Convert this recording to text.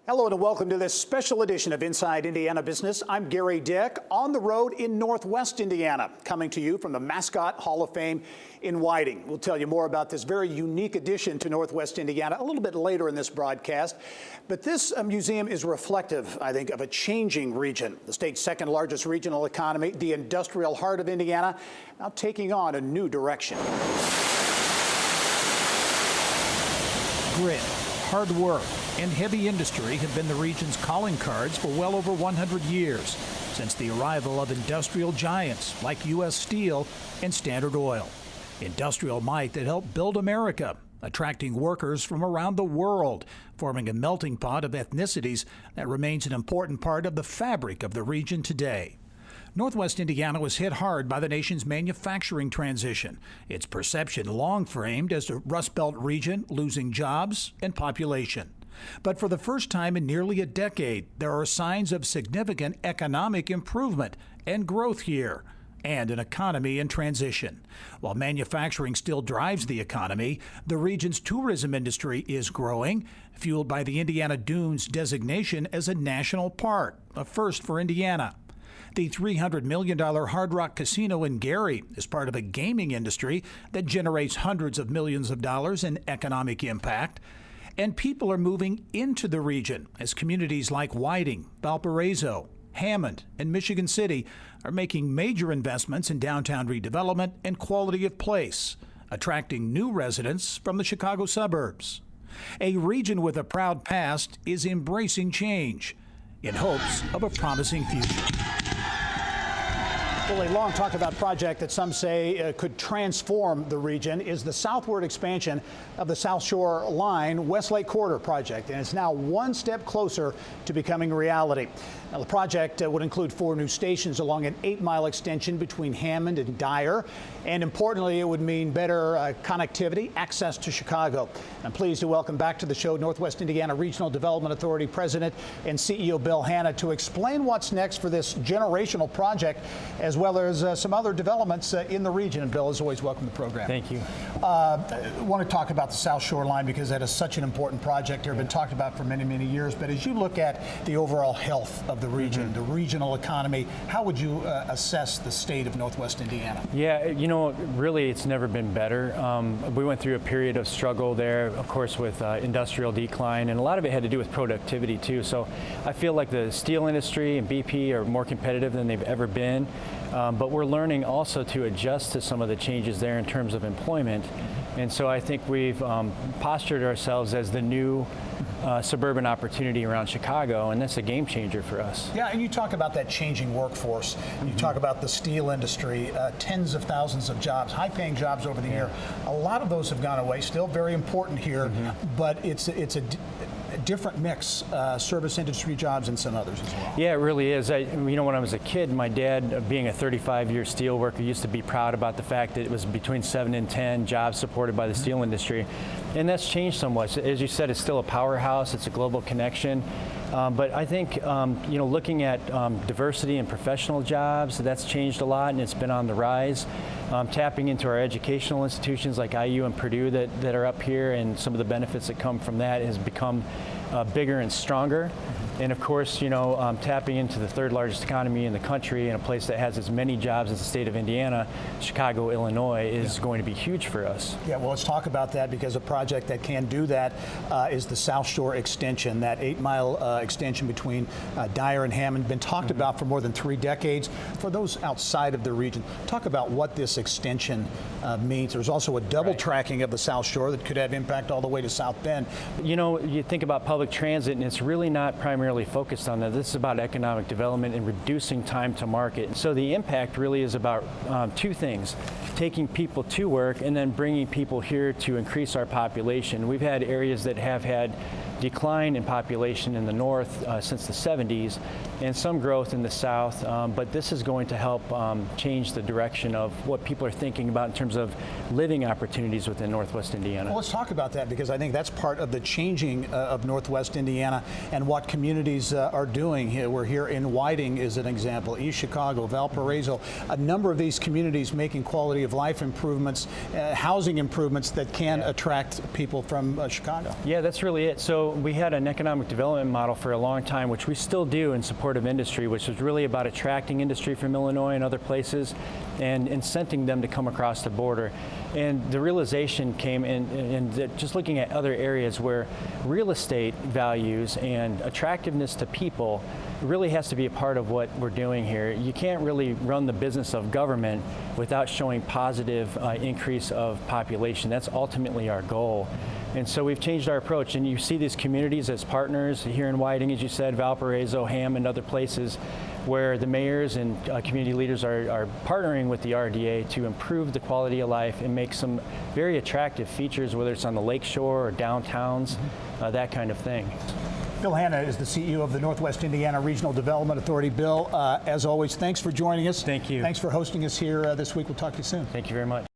Hello and welcome to this special edition of Inside Indiana Business. I'm Gary Dick, on the road in Northwest Indiana, coming to you from the Mascot Hall of Fame in Whiting. We'll tell you more about this very unique addition to Northwest Indiana a little bit later in this broadcast. But this museum is reflective, I think, of a changing region. The state's second largest regional economy, the industrial heart of Indiana, now taking on a new direction. Grit, hard work, and heavy industry have been the region's calling cards for well over 100 years, since the arrival of industrial giants like U.S. Steel and Standard Oil. Industrial might that helped build America, attracting workers from around the world, forming a melting pot of ethnicities that remains an important part of the fabric of the region today. Northwest Indiana was hit hard by the nation's manufacturing transition, its perception long framed as a Rust Belt region losing jobs and population. But for the first time in nearly a decade, there are signs of significant economic improvement and growth here, and an economy in transition. While manufacturing still drives the economy, the region's tourism industry is growing, fueled by the Indiana Dunes designation as a national park, a first for Indiana. The $300 million Hard Rock Casino in Gary is part of a gaming industry that generates hundreds of millions of dollars in economic impact. And people are moving into the region as communities like Whiting, Valparaiso, Hammond, and Michigan City are making major investments in downtown redevelopment and quality of place, attracting new residents from the Chicago suburbs. A region with a proud past is embracing change in hopes of a promising future. Well, a long talked about project that some say could transform the region is the southward expansion of the South Shore Line Westlake Corridor project, and it's now one step closer to becoming reality. Now, the project would include 4 new stations along an 8-mile extension between Hammond and Dyer, and importantly, it would mean better connectivity, access to Chicago. I'm pleased to welcome back to the show Northwest Indiana Regional Development Authority President and CEO Bill Hanna to explain what's next for this generational project, as well as some other developments in the region. And Bill, as always, welcome to the program. Thank you. I want to talk about the South Shore Line because that is such an important project here, been talked about for many, many years. But as you look at the overall health of the region, the regional economy, how would you assess the state of Northwest Indiana? Yeah, you know, really it's never been better. We went through a period of struggle there, of course, with industrial decline, and a lot of it had to do with productivity too. So I feel like the steel industry and BP are more competitive than they've ever been. But we're learning also to adjust to some of the changes there in terms of employment. And so I think we've postured ourselves as the new suburban opportunity around Chicago, and that's a game changer for us. Yeah, and you talk about that changing workforce. You talk about the steel industry, tens of thousands of jobs, high-paying jobs over the year. A lot of those have gone away, still very important here, but it's a different mix, service industry jobs and some others as well. Yeah, it really is. You know, when I was a kid, my dad, being a 35-year steel worker, used to be proud about the fact that it was between 7 and 10 jobs supported by the steel industry. And that's changed somewhat. As you said, it's still a powerhouse. It's a global connection. But I think, you know, looking at diversity and professional jobs, that's changed a lot, and it's been on the rise. Tapping into our educational institutions like IU and Purdue that are up here, and some of the benefits that come from that has become bigger and stronger. And of course, you know, tapping into the 3rd largest economy in the country in a place that has as many jobs as the state of Indiana, Chicago, Illinois, is going to be huge for us. Yeah, well, let's talk about that, because a project that can do that is the South Shore extension, that 8-mile extension between Dyer and Hammond, been talked about for more than 3 decades. For those outside of the region, talk about what this extension means. There's also a double tracking of the South Shore that could have impact all the way to South Bend. You know, you think about public transit, and it's really not primarily focused on that. This is about economic development and reducing time to market. So the impact really is about 2 things: taking people to work and then bringing people here to increase our population. We've had areas that have had decline in population in the north since the 70s, and some growth in the south, but this is going to help change the direction of what people are thinking about in terms of living opportunities within Northwest Indiana. Well, let's talk about that, because I think that's part of the changing of Northwest Indiana and what communities are doing here. We're here in Whiting is an example, East Chicago, Valparaiso, a number of these communities making quality of life improvements, housing improvements that can attract people from Chicago. Yeah, that's really it. So So we had an economic development model for a long time, which we still do in support of industry, which was really about attracting industry from Illinois and other places and incenting them to come across the border. And the realization came in that just looking at other areas where real estate values and attractiveness to people really has to be a part of what we're doing here. You can't really run the business of government without showing positive increase of population. That's ultimately our goal. And so we've changed our approach, and you see these communities as partners here in Whiting, as you said, Valparaiso, Hammond, other places, where the mayors and community leaders are partnering with the RDA to improve the quality of life and make some very attractive features, whether it's on the lake shore or downtowns, that kind of thing. Bill Hanna is the CEO of the Northwest Indiana Regional Development Authority. Bill, as always, thanks for joining us. Thank you. Thanks for hosting us here this week. We'll talk to you soon. Thank you very much.